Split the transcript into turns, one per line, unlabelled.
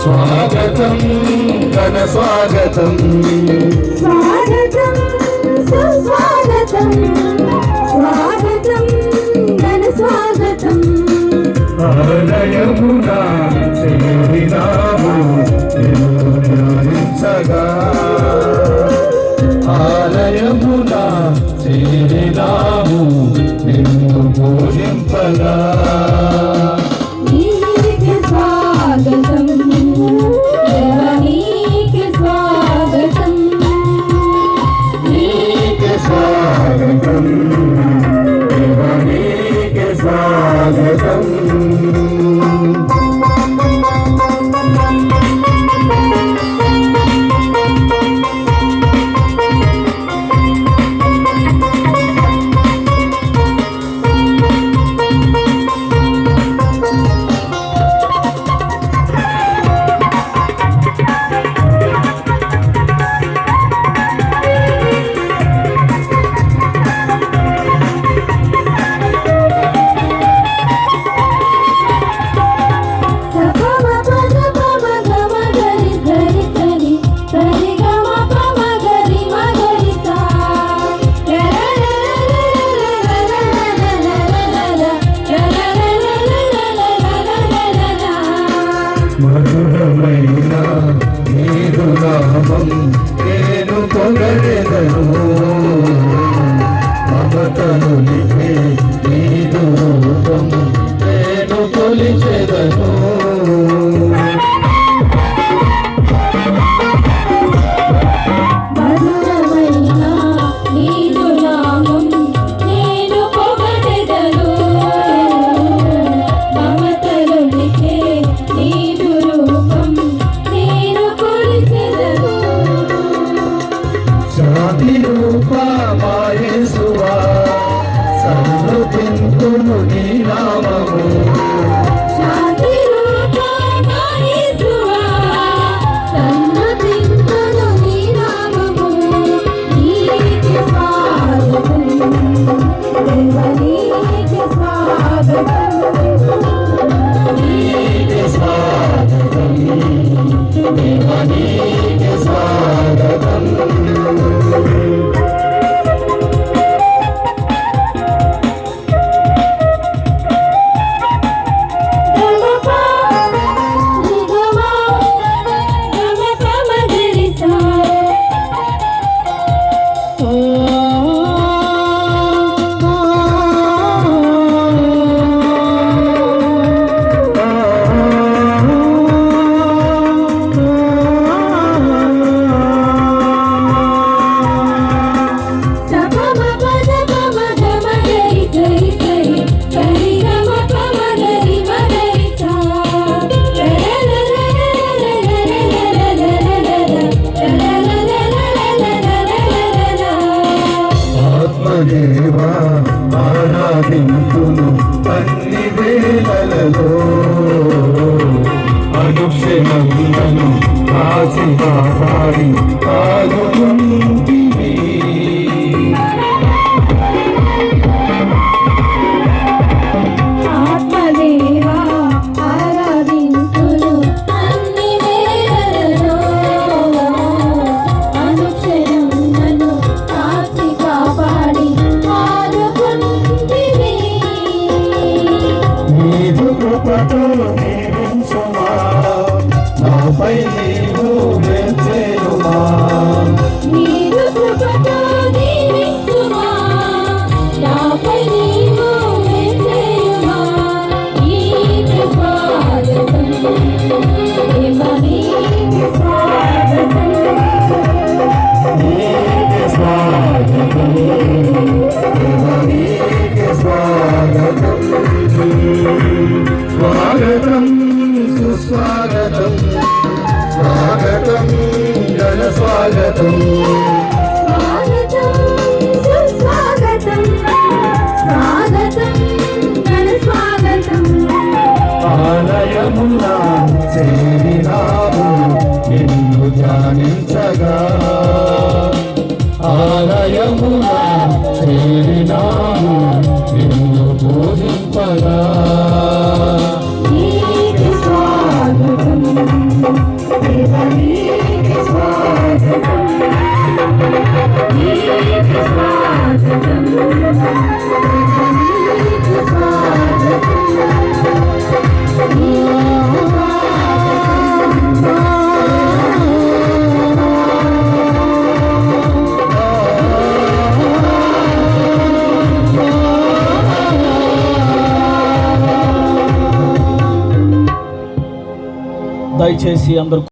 స్వాగతం ఘన స్వాగతం
స్వాగతం సుస్వాగతం స్వాగతం ఘన స్వాగతం
ఆలయమున చేరినాము నిన్ను ధ్యానించగా ఆలయమున చేరినాము నిన్ను పూజింపగా
నీకే స్వాగతం నీకే స్వాగతం
నీకే స్వాగతం నీకే స్వాగతం మధురమైన నీరు నామం నేను పొగడెదను మమతను నింపే నీరు రూపం నేను కొలిచెదను
మధురమైన నీదు నామం నేను పొగడెదను మమతలునికే నీదు రూపం నేను కొలిచెదను
శాంతి రూపమా యేసువా సన్నుతింతును నీ నామము
శాంతి రూపమా యేసువా సన్నుతింతును నీ నామము నీకే స్వాగతం దేవా నీకే స్వాగతం
నీకే స్వాగతం దేవా నీకే స్వాగతం
గమపా నిగమా గమపమగరిసా సపమ పద పమ గమగరి గరి గరి గరి గమపమగరి మగరిసా
ఆత్మదేవా ఆరాధింతును అన్ని వేళలలో అనుక్షణం నన్ను కాచి కాపాడి ఆదుకుంటివి
ఆత్మదేవా ఆరాధింతును అన్ని వేళలలో అనుక్షణం నన్ను కాచి కాపాడి ఆదుకుంటివి
నీదు కృపతో నీవించుమా నాపై నీవు వెచ్చేయుమా
నీరు కృపతో దీవించుమా నాపై నీవు వెంచేయుమా నీకే స్వాగతం దేవా నీకే స్వాగతం
నీకే స్వాగతం దేవా నీకే స్వాగతం స్వాగతం సుస్వాగతం స్వాగతం ఘన స్వాగతం
స్వాగతం సుస్వాగతం స్వాగతం ఘన స్వాగతం
ఆలయమున చేరినాము నిన్ను ధ్యానించగా ఆలయమున చేరినాము నిన్ను పూజింపగా
నీకే స్వాగతం
దయచేసి అందరూ